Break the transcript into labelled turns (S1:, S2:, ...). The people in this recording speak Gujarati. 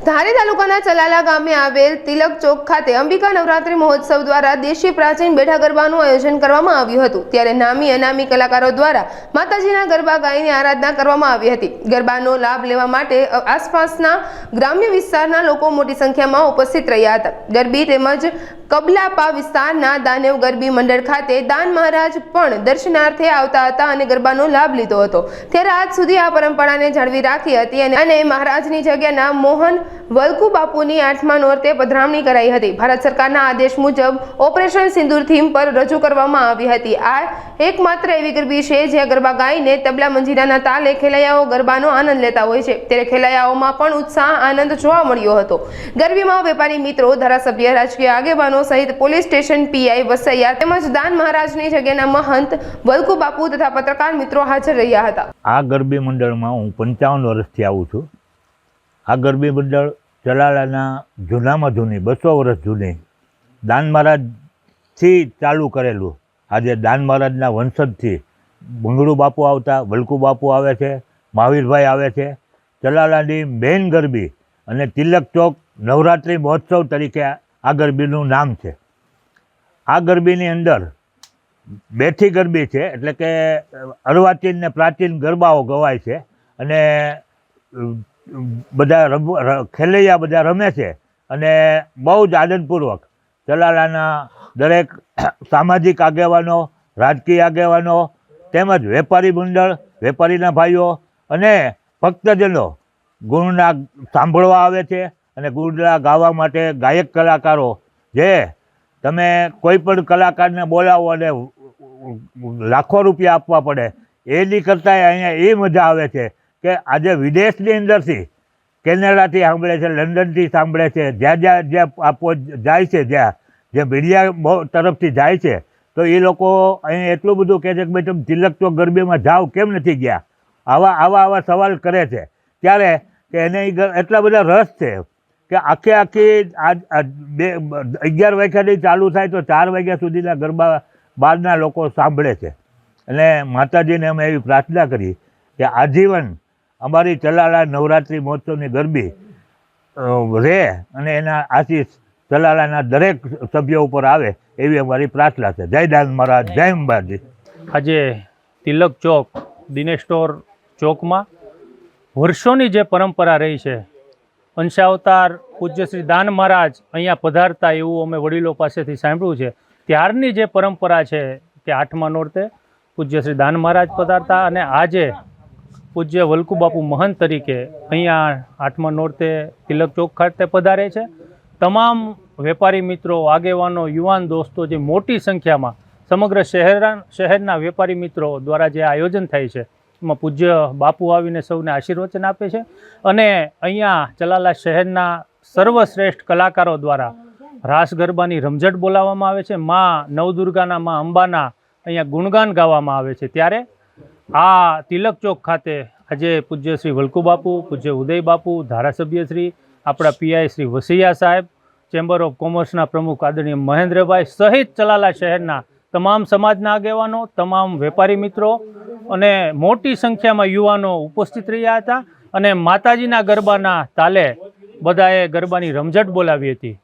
S1: ધારી તાલુકાના ચલાલા ગામે આવેલ તિલક ચોક ખાતે અંબિકા નવરાત્રી મહોત્સવ દ્વારા દેશી પ્રાચીન બેઠા ગરબાનું આયોજન કરવામાં આવ્યું હતું। ત્યારે નામી અનામી કલાકારો દ્વારા માતાજીના ગરબા ગાઈને આરાધના કરવામાં આવી હતી। ગરબાનો લાભ લેવા માટે આસપાસના ગ્રામ્ય વિસ્તારના લોકો મોટી સંખ્યામાં ઉપસ્થિત રહ્યા હતા। ગરબી તેમજ કબલાપા વિસ્તારના દાનેવ ગરબી મંડળ ખાતે દાન મહારાજ પણ દર્શનાર્થે આવતા હતા અને ગરબાનો લાભ લીધો હતો। ત્યારે આજ સુધી આ પરંપરાને જાળવી રાખી હતી અને મહારાજની જગ્યાના મોહન વલકુ બાપુની 8મા નોરતે પધરામણી કરાઈ હતી। ભારત સરકારના આદેશ મુજબ ઓપરેશન સિંદૂર થીમ પર રજૂ કરવામાં આવી હતી। આ એકમાત્ર એવી ગરબી છે જ્યાં ગરબા ગાઈને તબલા મંજીરાના તાલે ખેલૈયાઓ ગરબાનો આનંદ લેતા હોય છે। ત્યારે ખેલૈયાઓમાં પણ ઉત્સાહ આનંદ જોવા મળ્યો હતો। ગરબીમાં વેપારી મિત્રો, ધારાસભ્ય, રાજકીય આગેવાનો સહિત પોલીસ સ્ટેશન પીઆઈ વસૈયા તેમજ દાન મહારાજની જગ્યાના મહંત વલકુ બાપુ તથા પત્રકાર મિત્રો હાજર રહ્યા હતા।
S2: આ ગરબી મંડળમાં હું 55 વર્ષથી આવું છું। આ ગરબી મંડળ ચલાલાના જૂનામાં જૂની 200 વર્ષ જૂની દાન મહારાજથી ચાલુ કરેલું। આજે દાન મહારાજના વંશજથી બંગડુ બાપુ આવતા, વલકુ બાપુ આવે છે, મહાવીરભાઈ આવે છે। ચલાલાની મેઇન ગરબી અને તિલક ચોક નવરાત્રિ મહોત્સવ તરીકે આ ગરબીનું નામ છે। આ ગરબીની અંદર બેઠી ગરબી છે, એટલે કે અર્વાચીન ને પ્રાચીન ગરબાઓ ગવાય છે અને બધા ખેલૈયા બધા રમે છે અને બહુ જ આનંદપૂર્વક ચલાલાના દરેક સામાજિક આગેવાનો, રાજકીય આગેવાનો તેમજ વેપારી મંડળ, વેપારીના ભાઈઓ અને ભક્તજનો ગુણના સાંભળવા આવે છે અને ગુણના ગાવા માટે ગાયક કલાકારો, જે તમે કોઈ પણ કલાકારને બોલાવો અને લાખો રૂપિયા આપવા પડે, એની કરતાં અહીંયા એ મજા આવે છે કે આજે વિદેશની અંદરથી, કેનેડાથી સાંભળે છે, લંડનથી સાંભળે છે, જ્યાં આપો જાય છે, જે મીડિયા તરફથી જાય છે, તો એ લોકો અહીં એટલું બધું કહે છે કે ભાઈ તમે તિલક ચોક ગરબીમાં જાઓ, કેમ નથી ગયા? આવા સવાલ કરે છે। ત્યારે કે એને એટલા બધા રસ છે કે આખી 11 વાગ્યાથી ચાલુ થાય તો 4 વાગ્યા સુધીના ગરબા બહારના લોકો સાંભળે છે। અને માતાજીને અમે એવી પ્રાર્થના કરી કે આજીવન અમારી ચલાલા નવરાત્રિ મહોત્સવની ગરબી રહે અને એના આશીષ ચલાલાના દરેક સભ્યો ઉપર આવે એવી અમારી પ્રાર્થના છે। જય દાન મહારાજ, જય અંબાજી।
S3: આજે તિલક ચોક, દિનેશ સ્ટોર ચોકમાં વર્ષોની જે પરંપરા રહી છે, અંશાવતાર પૂજ્ય શ્રી દાન મહારાજ અહીંયા પધારતા એવું અમે વડીલો પાસેથી સાંભળ્યું છે। ત્યારની જે પરંપરા છે કે 8મા નોરતે પૂજ્ય શ્રી દાન મહારાજ પધારતા અને આજે પૂજ્ય વલકુ બાપુ મહંત તરીકે અહીંયા 8મા નોરતે તિલક ચોક ખાતે પધારે છે। તમામ વેપારી મિત્રો, આગેવાનો, યુવાન દોસ્તો જે મોટી સંખ્યામાં સમગ્ર શહેરના વેપારી મિત્રો દ્વારા જે આયોજન થાય છે એમાં પૂજ્ય બાપુ આવીને સૌને આશીર્વચન આપે છે અને અહીંયા ચલાલા શહેરના સર્વશ્રેષ્ઠ કલાકારો દ્વારા રાસ ગરબાની રમઝટ બોલાવવામાં આવે છે। માં નવદુર્ગાના, માં અંબાના અહીંયા ગુણગાન ગાવામાં આવે છે। ત્યારે આ તિલક ચોક ખાતે આજે પૂજ્ય શ્રી વલકુ બાપુ, પૂજ્ય ઉદય બાપુ, ધારાસભ્ય શ્રી, આપણા પીઆઈ શ્રી વસૈયા સાહેબ, ચેમ્બર ઓફ કોમર્સના પ્રમુખ આદરણીય મહેન્દ્રભાઈ સહિત ચલાલા શહેરના તમામ સમાજના આગેવાનો, તમામ વેપારી મિત્રો અને મોટી સંખ્યામાં યુવાનો ઉપસ્થિત રહ્યા હતા અને માતાજીના ગરબાના તાલે બધાએ ગરબાની રમઝટ બોલાવી હતી।